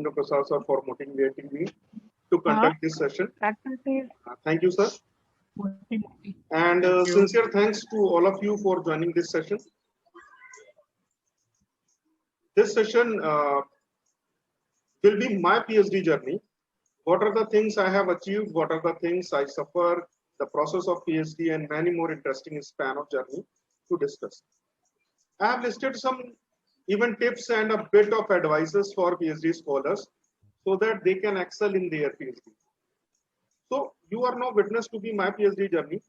Ramachandra Prasad sir for motivating me to conduct this session. Thank you, sir. And sincere thanks to all of you for joining this session. This session will be my PhD journey. What are the things I have achieved? What are the things I suffer? The process of PhD and many more interesting span of journey to discuss. I have listed some even tips and a bit of advices for PhD scholars so that they can excel in their PhD. So you are now witness to be my PhD journey.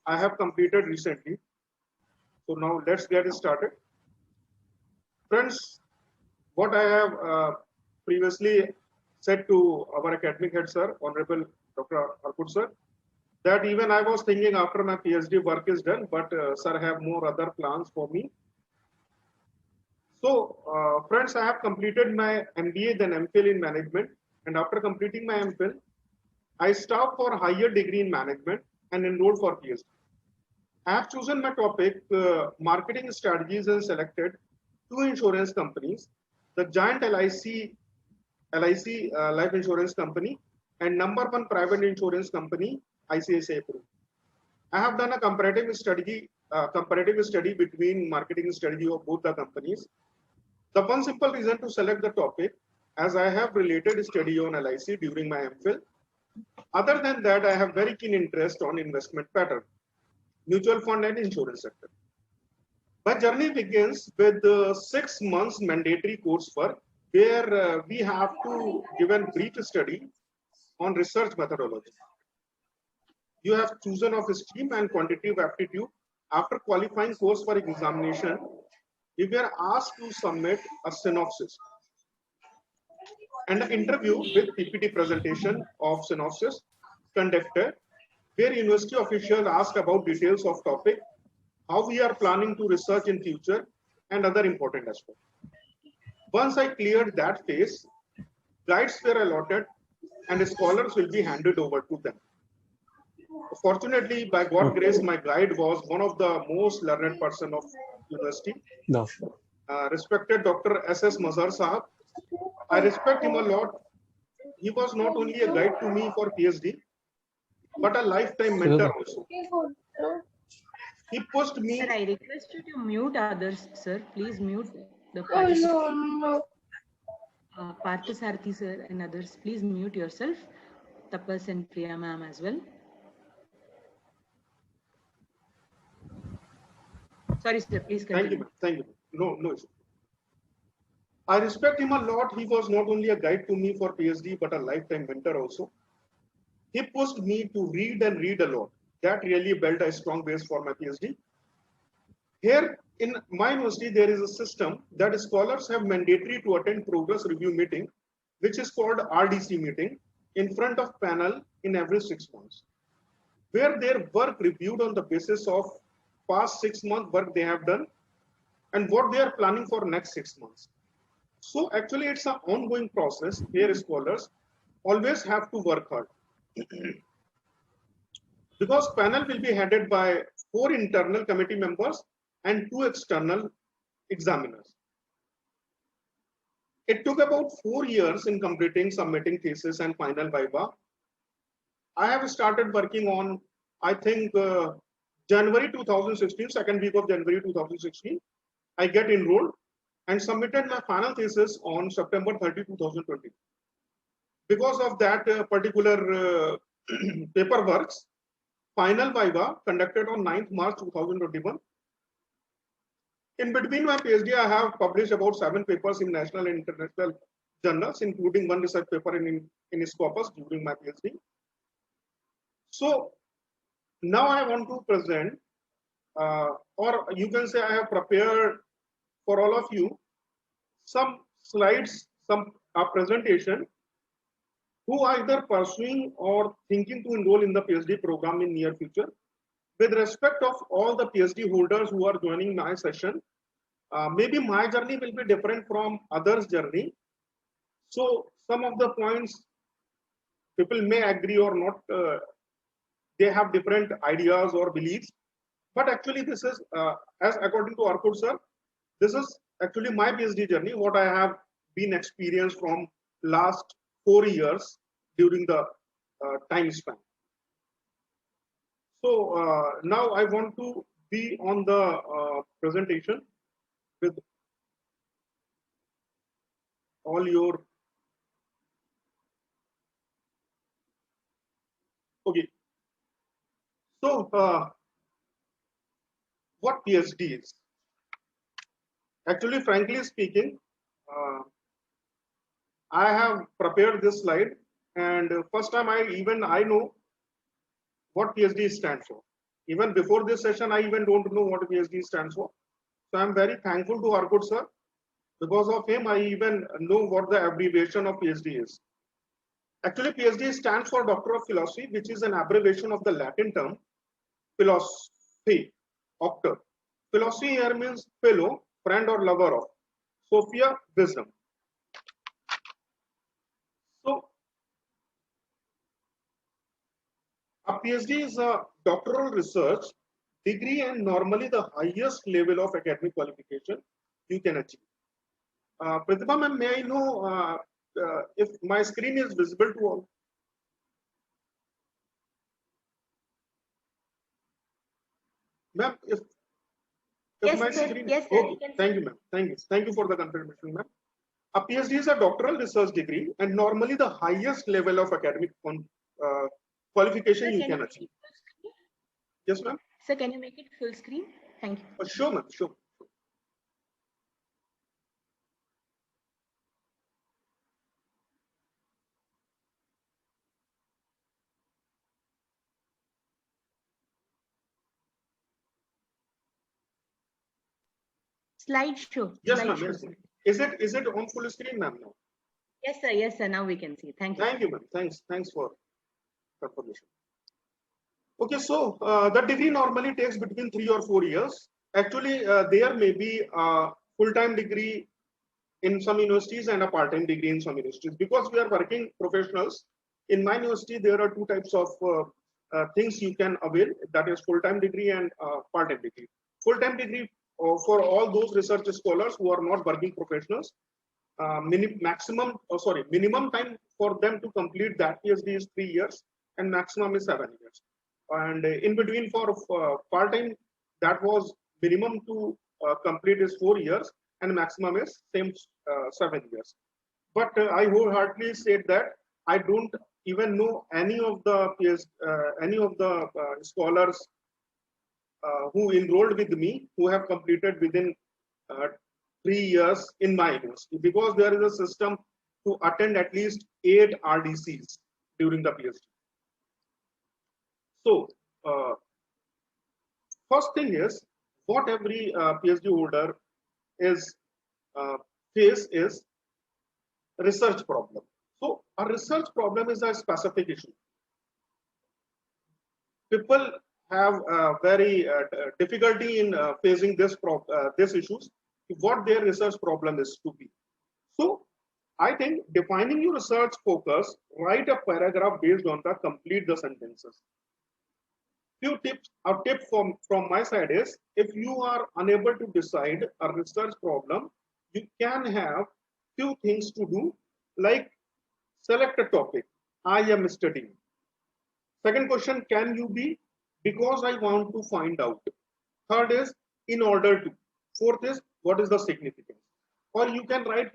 I have completed recently. So now let's get started. Friends, what I have previously said to our academic head sir, Honorable Dr. Arput sir, that even I was thinking after my PhD work is done, but sir have more other plans for me. So friends, I have completed my MBA then MPhil in management, and after completing my MPhil, I stopped for higher degree in management and enrolled for PhD. I have chosen my topic, marketing strategies, and selected two insurance companies, the giant LIC life insurance company and #1 private insurance company, ICICI Pru. I have done a comparative study between marketing strategy of both the companies. The one simple reason to select the topic, as I have related study on LIC during my MPhil. Other than that, I have very keen interest on investment pattern, mutual fund and insurance sector. My journey begins with 6 months mandatory coursework where we have to give a brief study on research methodology. You have chosen of stream and quantitative aptitude. After qualifying course for examination, we were asked to submit a synopsis and an interview with PPT presentation of synopsis conducted, where university officials ask about details of topic, how we are planning to research in future, and other important aspects. Once I cleared that phase, guides were allotted and scholars will be handed over to them. Fortunately, by God's grace, my guide was one of the most learned person of university. No. Respected Dr. S.S. Mazhar Sahab. I respect him a lot. He was not only a guide to me for PhD, but a lifetime mentor also. He pushed me. Sir, I request you to mute others, sir. Please mute the participants. Parthasarathy sir and others, please mute yourself. Tapas and Priya ma'am as well. Sorry, sir, please continue. Thank you. No issue. I respect him a lot. He was not only a guide to me for PhD, but a lifetime mentor also. He pushed me to read and read a lot. That really built a strong base for my PhD. Here in my university, there is a system that scholars have mandatory to attend progress review meeting, which is called RDC meeting, in front of panel in every 6 months, where their work reviewed on the basis of past 6 months work they have done and what they are planning for next 6 months. So actually it's an ongoing process where scholars always have to work hard. Because panel will be headed by 4 internal committee members and 2 external examiners. It took about 4 years in completing, submitting thesis and final viva. I have started working on, I think, January 2016, second week of January 2016. I get enrolled and submitted my final thesis on September 30, 2020. Because of that particular paperwork, final viva conducted on 9th March 2021. In between my PhD, I have published about 7 papers in national and international journals, including 1 research paper in Scopus during my PhD. So now I want to present, or you can say I have prepared for all of you some slides, some presentation who are either pursuing or thinking to enroll in the PhD program in near future. With respect of all the PhD holders who are joining my session, maybe my journey will be different from others' journey. So some of the points people may agree or not, they have different ideas or beliefs. But actually this is, as according to Arput sir, this is actually my PhD journey, what I have been experienced from last 4 years during the time span. So now I want to be on the presentation with all your, okay. So what PhD is? Actually, frankly speaking, uh, I have prepared this slide, and first time I know what PhD stands for. Even before this session, I even don't know what PhD stands for. So I'm very thankful to Arkud sir. Because of him, I even know what the abbreviation of PhD is. Actually, PhD stands for Doctor of Philosophy, which is an abbreviation of the Latin term philosophy, octa. Philosophy here means fellow, friend, or lover of. Sophia, wisdom. So, a PhD is a doctoral research degree and normally the highest level of academic qualification you can achieve. Pratibha ma'am, may I know if my screen is visible to all? Ma'am, if Yes, my sir. screen, Yes, sir. okay, thank you, ma'am. Thank you for the confirmation, ma'am. A PhD is a doctoral research degree and normally the highest level of academic qualification Sir, you can can you achieve. make it full screen? Yes, ma'am. Sir, can you make it full screen? Thank you. Sure, ma'am. Sure. Slideshow. Yes, ma'am. Slideshow, Yes. sir. Is it on full screen, ma'am? Now. Yes, sir. Yes, sir. Now we can see. Thank you. Thank you, ma'am. Thanks for confirmation. Okay, so the degree normally takes between 3 or 4 years. Actually, there may be a full-time degree in some universities and a part-time degree in some universities. Because we are working professionals, in my university, there are two types of things you can avail, that is full-time degree and part-time degree. Full-time degree for all those research scholars who are not working professionals, minimum time for them to complete that PhD is 3 years and maximum is 7 years. And in between for part-time, that was minimum to complete is 4 years and maximum is same 7 years. But I wholeheartedly said that I don't even know any of the scholars who enrolled with me who have completed within uh, 3 years in my university, because there is a system to attend at least 8 RDCs during the PhD. So, first thing is what every PhD holder is face is research problem. So, a research problem is a specific issue. People have very difficulty in facing this issues, what their research problem is to be. So I think defining your research focus, write a paragraph based on the complete the sentences. Few tips, a tip from my side is, if you are unable to decide a research problem, you can have few things to do, like select a topic. I am studying. Second question, can you be? Because I want to find out. Third is, in order to. Fourth is, what is the significance? Or you can write,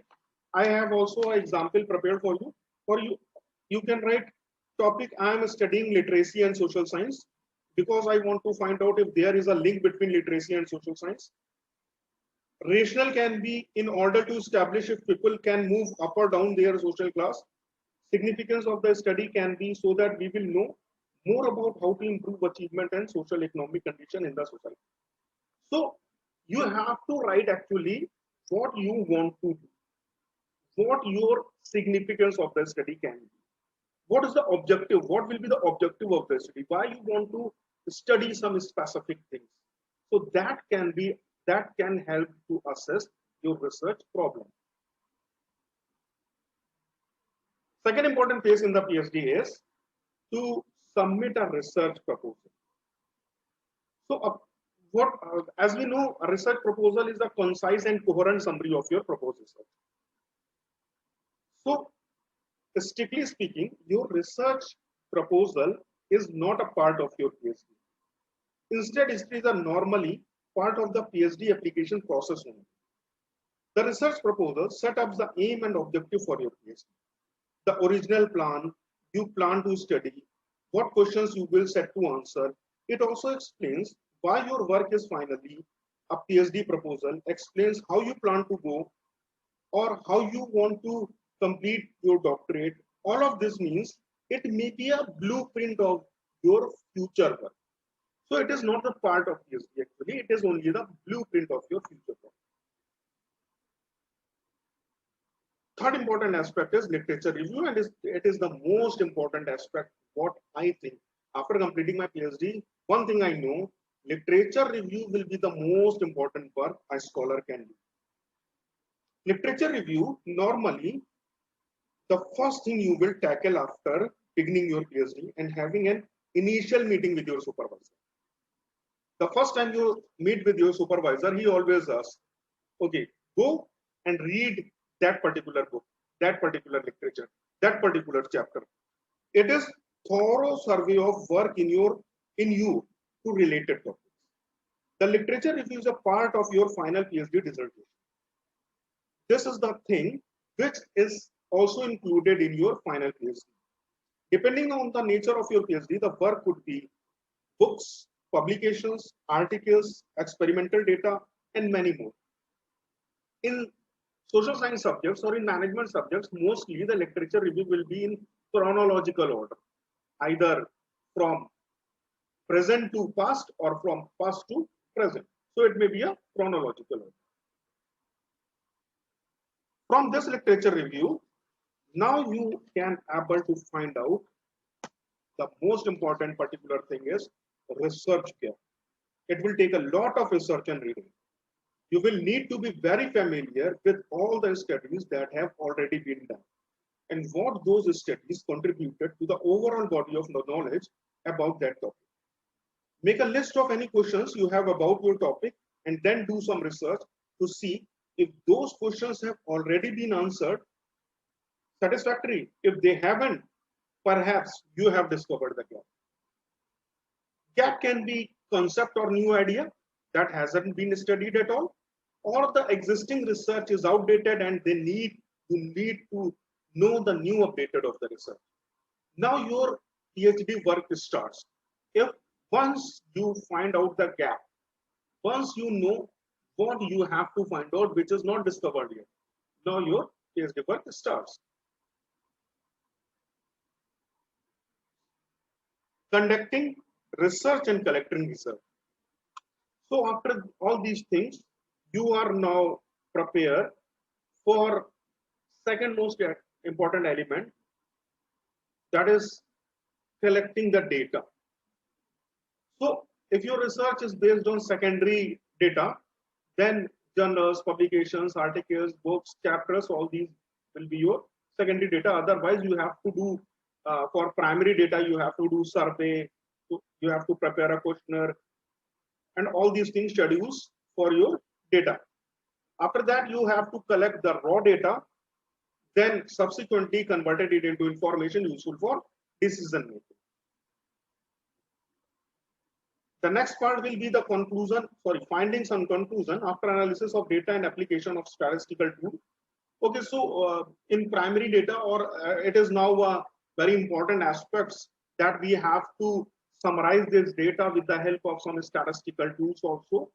I have also an example prepared for you. Or you can write topic, I am studying literacy and social science because I want to find out if there is a link between literacy and social science. Rational can be in order to establish if people can move up or down their social class. Significance of the study can be so that we will know more about how to improve achievement and social economic condition in the society. So you have to write actually what you want to do, what your significance of the study can be. What is the objective? What will be the objective of the study? Why you want to study some specific things? So that can help to assess your research problem. Second important phase in the PhD is to submit a research proposal. So as we know, a research proposal is a concise and coherent summary of your proposal. So strictly speaking, your research proposal is not a part of your PhD. Instead, it is a normally part of the PhD application process only. The research proposal set up the aim and objective for your PhD. The original plan, you plan to study, what questions you will set to answer. It also explains why your work is finally a PhD proposal, explains how you plan to go or how you want to complete your doctorate. All of this means it may be a blueprint of your future work. So it is not the part of PhD actually, it is only the blueprint of your future work. Third important aspect is literature review, and it is the most important aspect. What I think after completing my PhD, one thing I know, literature review will be the most important work a scholar can do. Literature review, normally, the first thing you will tackle after beginning your PhD and having an initial meeting with your supervisor. The first time you meet with your supervisor, he always asks, okay, go and read that particular book, that particular literature, that particular chapter. It is thorough survey of work in you to related topics. The literature review is a part of your final PhD dissertation. This is the thing which is also included in your final PhD. Depending on the nature of your PhD, the work could be books, publications, articles, experimental data, and many more. In social science subjects or in management subjects, mostly the literature review will be in chronological order, either from present to past or from past to present. So it may be a chronological order. From this literature review, now you can able to find out the most important particular thing is research care. It will take a lot of research and reading. You will need to be very familiar with all the studies that have already been done and what those studies contributed to the overall body of knowledge about that topic. Make a list of any questions you have about your topic and then do some research to see if those questions have already been answered satisfactory. If they haven't, perhaps you have discovered the gap. Gap can be concept or new idea that hasn't been studied at all, or the existing research is outdated and you need to know the new updated of the research. Now your PhD work starts. If once you find out the gap, once you know what you have to find out which is not discovered yet, now your PhD work starts. Conducting research and collecting research. So after all these things, you are now prepared for second most important element, that is collecting the data. So if your research is based on secondary data, then journals, publications, articles, books, chapters, all these will be your secondary data. Otherwise, you have to do for primary data, you have to do survey, you have to prepare a questionnaire, and all these things schedules for your data. After that, you have to collect the raw data, then subsequently converted it into information useful for decision making. The next part will be the findings and conclusion after analysis of data and application of statistical tool. Okay, so in primary data, or it is now very important aspects that we have to summarize this data with the help of some statistical tools also.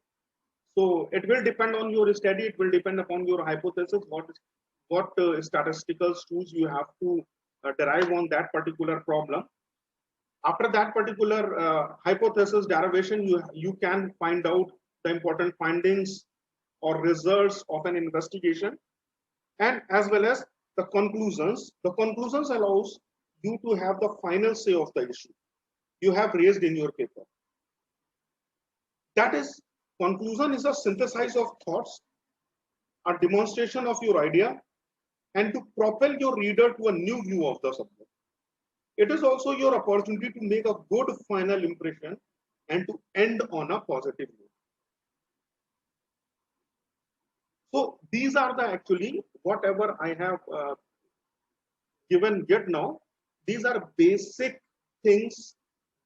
So it will depend on your study, it will depend upon your hypothesis, what statistical tools you have to derive on that particular problem. After that particular hypothesis derivation, you can find out the important findings or results of an investigation, and as well as the conclusions. The conclusions allows you to have the final say of the issue you have raised in your paper. That is, conclusion is a synthesis of thoughts, a demonstration of your idea, and to propel your reader to a new view of the subject. It is also your opportunity to make a good final impression and to end on a positive note. So these are the actually whatever I have given yet now. These are basic things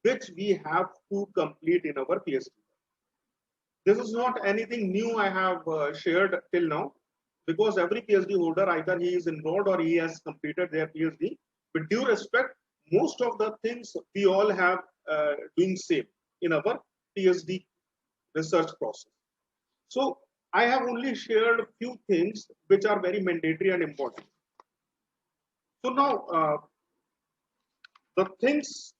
which we have to complete in our PhD. This is not anything new I have shared till now, because every PhD holder, either he is enrolled or he has completed their PhD. With due respect, most of the things we all have doing same in our PhD research process. So I have only shared few things which are very mandatory and important. So now the things,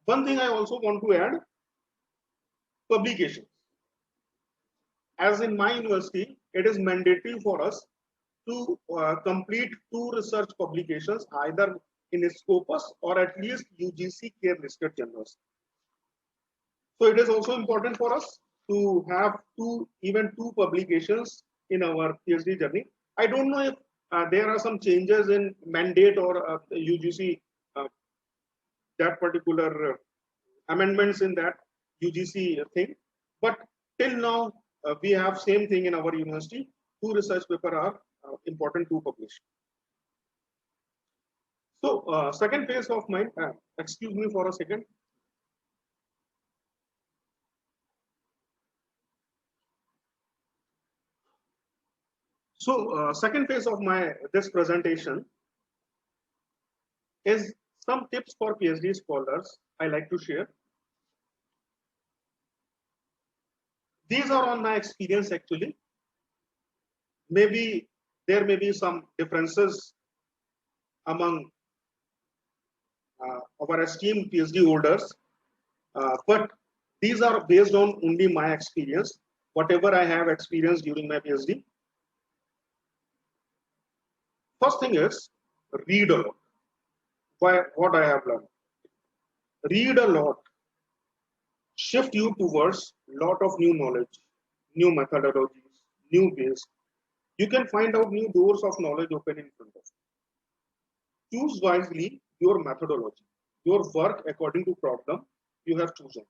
one thing I also want to add, publications. As in my university, it is mandatory for us to complete 2 research publications, either in Scopus or at least UGC care listed journals. So it is also important for us to have even two publications in our PhD journey. I don't know if there are some changes in mandate or UGC, that particular amendments in that UGC thing, but till now we have same thing in our university. 2 research paper are important to publish. So second phase of mine, excuse me for a second. So second phase of this presentation is some tips for PhD scholars I like to share. These are on my experience actually. Maybe there may be some differences among our esteemed PhD holders, but these are based on only my experience, whatever I have experienced during my PhD. First thing is, read a lot. What I have learned. Read a lot. Shift you towards a lot of new knowledge, new methodologies, new ways. You can find out new doors of knowledge open in front of you. Choose wisely your methodology, your work according to problem you have chosen.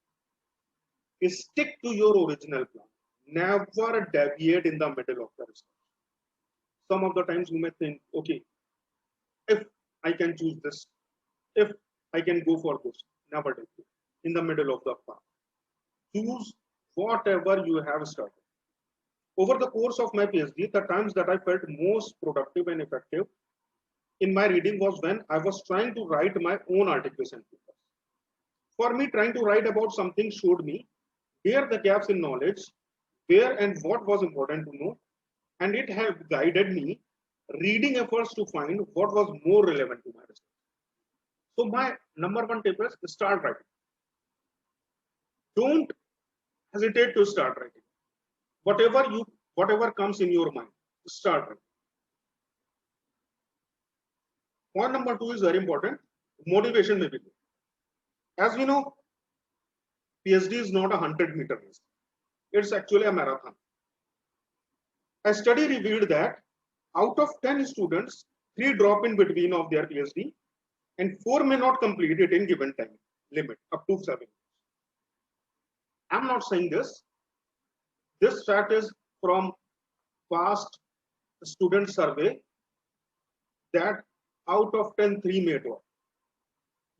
Stick to your original plan. Never deviate in the middle of the research. Some of the times you may think, okay, if I can choose this, if I can go for this, never deviate in the middle of the path. Choose whatever you have started. Over the course of my PhD, the times that I felt most productive and effective in my reading was when I was trying to write my own articles and papers. For me, trying to write about something showed me where the gaps in knowledge, where and what was important to know, and it helped guided me reading efforts to find what was more relevant to my research. So my number one tip is start writing. Don't hesitate to start writing. Whatever comes in your mind, start writing. Point number 2 is very important. Motivation may be good. As we know, PhD is not a 100-meter race. It's actually a marathon. A study revealed that out of 10 students, 3 drop in between of their PhD and 4 may not complete it in given time limit, up to 7 years. I'm not saying this. This fact is from past student survey that out of 10, 3 may drop.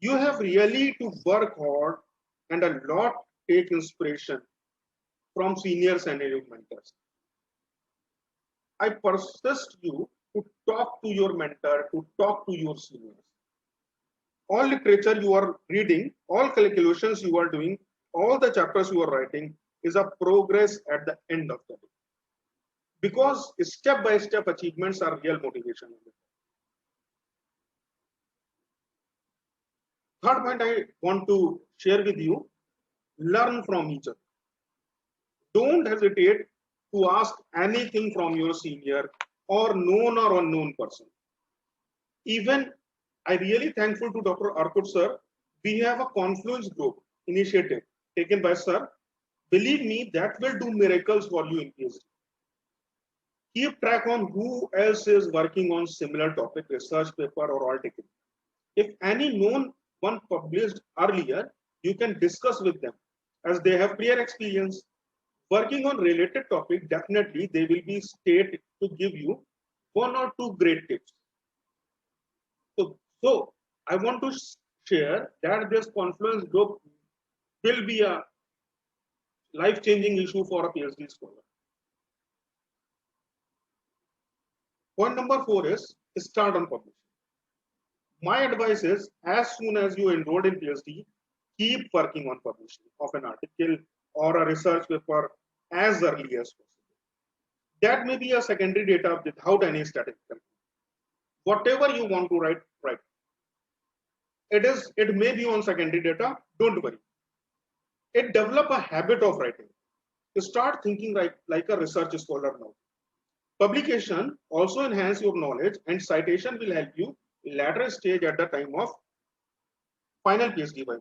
You have really to work hard and a lot take inspiration from seniors and your mentors. I persist you to talk to your mentor, to talk to your seniors. All literature you are reading, all calculations you are doing, all the chapters you are writing is a progress at the end of the day. Because step-by-step achievements are real motivation. Third point I want to share with you, learn from each other. Don't hesitate to ask anything from your senior or known or unknown person. Even I really thankful to Dr. Arkut sir. We have a Confluence group initiative taken by sir. Believe me, that will do miracles for you in PhD. Keep track on who else is working on similar topic, research paper or article. If any known one published earlier, you can discuss with them as they have prior experience. Working on related topic, definitely they will be state to give you 1 or 2 great tips. So I want to share that this confluence group will be a life-changing issue for a PhD scholar. Point number 4 is start on publishing. My advice is, as soon as you enrolled in PhD, keep working on publishing of an article or a research paper as early as possible. That may be a secondary data without any statistical. Whatever you want to write, write. It may be on secondary data, don't worry. It develop a habit of writing. You start thinking like a research scholar now. Publication also enhance your knowledge, and citation will help you later stage at the time of final PhD viva.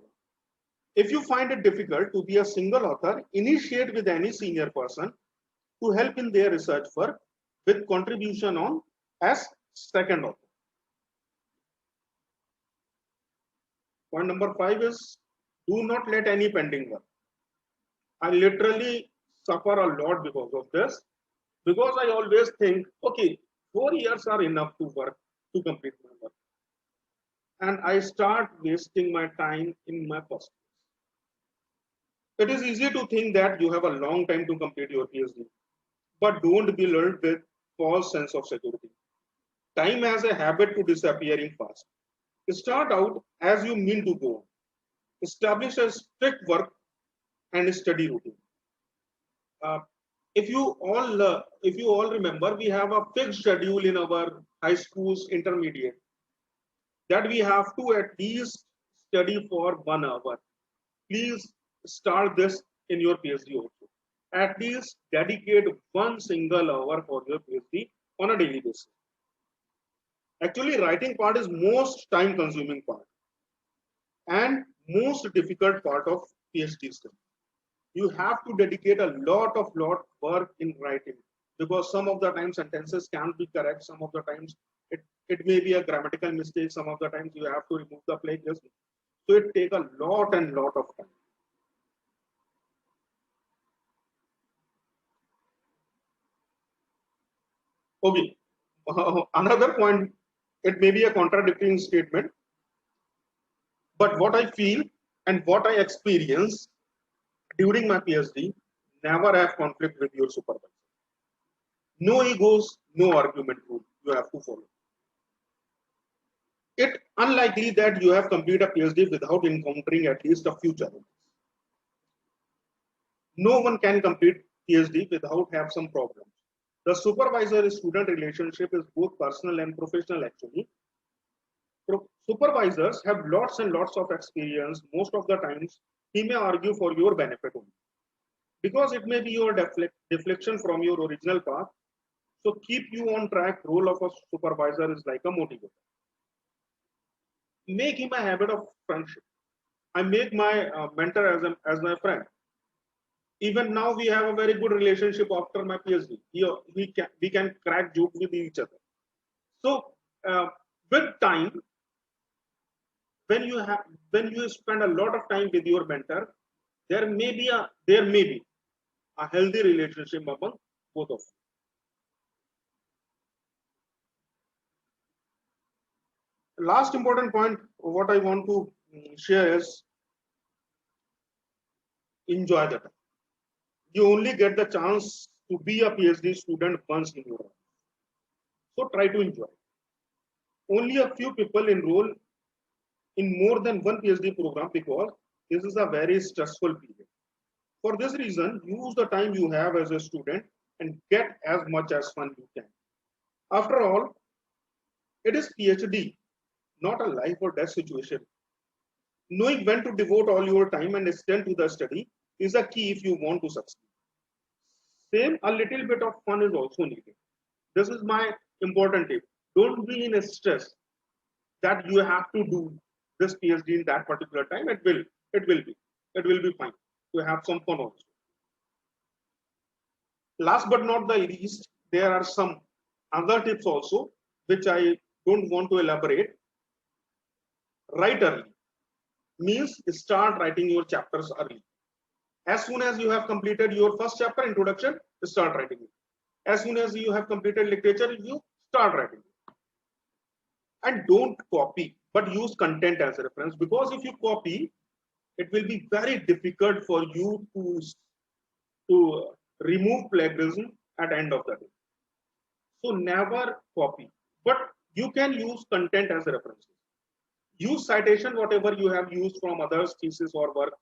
If you find it difficult to be a single author, initiate with any senior person to help in their research work with contribution on as second author. Point number 5 is, do not let any pending work. I literally suffer a lot because of this, because I always think, okay, 4 years are enough to work to complete my work. And I start wasting my time in my first year. It is easy to think that you have a long time to complete your PhD, but don't be lulled with false sense of security. Time has a habit to disappearing fast. Start out as you mean to go. Establish a strict work and study routine. If you all remember, we have a fixed schedule in our high schools, intermediate, that we have to at least study for 1 hour. Please start this in your PhD also. At least dedicate 1 single hour for your PhD on a daily basis. Actually, writing part is most time consuming part and most difficult part of PhD study. You have to dedicate a lot work in writing, because some of the times sentences can't be correct, some of the times it may be a grammatical mistake, some of the times you have to remove the plagiarism. So it takes a lot of time. Okay, another point, it may be a contradicting statement, but what I feel and what I experience during my PhD, never have conflict with your supervisor. No egos, no argument rule you have to follow. It's unlikely that you have completed a PhD without encountering at least a few challenges. No one can complete PhD without have some problems. The supervisor-student relationship is both personal and professional actually. Supervisors have lots and lots of experience. Most of the times, he may argue for your benefit only, because it may be your deflection from your original path. So keep you on track. Role of a supervisor is like a motivator. Make him a habit of friendship. I make my mentor as my friend. Even now we have a very good relationship after my PhD. We can crack jokes with each other. So with time, when you spend a lot of time with your mentor, there may be a healthy relationship among both of you. Last important point, what I want to share is enjoy the time. You only get the chance to be a PhD student once in your life. So try to enjoy. Only a few people enroll in more than one PhD program because this is a very stressful period. For this reason, use the time you have as a student and get as much as fun you can. After all, it is PhD, not a life or death situation. Knowing when to devote all your time and extend to the study is a key if you want to succeed. Same, a little bit of fun is also needed. This is my important tip. Don't be in a stress that you have to do this PhD in that particular time. It will be fine to have some fun also. Last but not the least, there are some other tips also which I don't want to elaborate. Write early means start writing your chapters early. As soon as you have completed your first chapter, introduction, start writing it. As soon as you have completed literature review, start writing it. And don't copy. but use content as a reference, because if you copy, it will be very difficult for you to remove plagiarism at the end of the day. So never copy, but you can use content as a reference. Use citation, whatever you have used from others' thesis or work.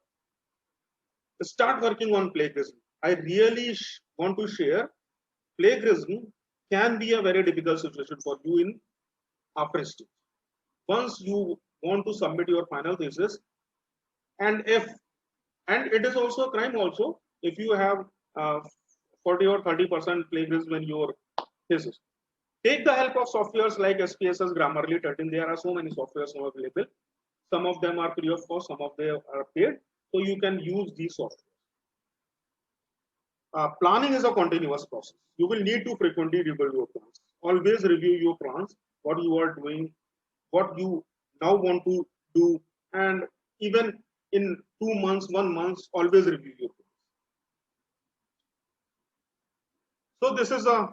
Start working on plagiarism. I really want to share, plagiarism can be a very difficult situation for you in after stage. Once you want to submit your final thesis, and it is also a crime also if you have 40 or 30% plagiarism in your thesis. Take the help of softwares like SPSS, Grammarly, 13. There are so many softwares now available. Some of them are free of cost, some of them are paid. So you can use these softwares. Planning is a continuous process. You will need to frequently review your plans. Always review your plans, what you are doing, what you now want to do, and even in 2 months, 1 month, always review your plans. So this is a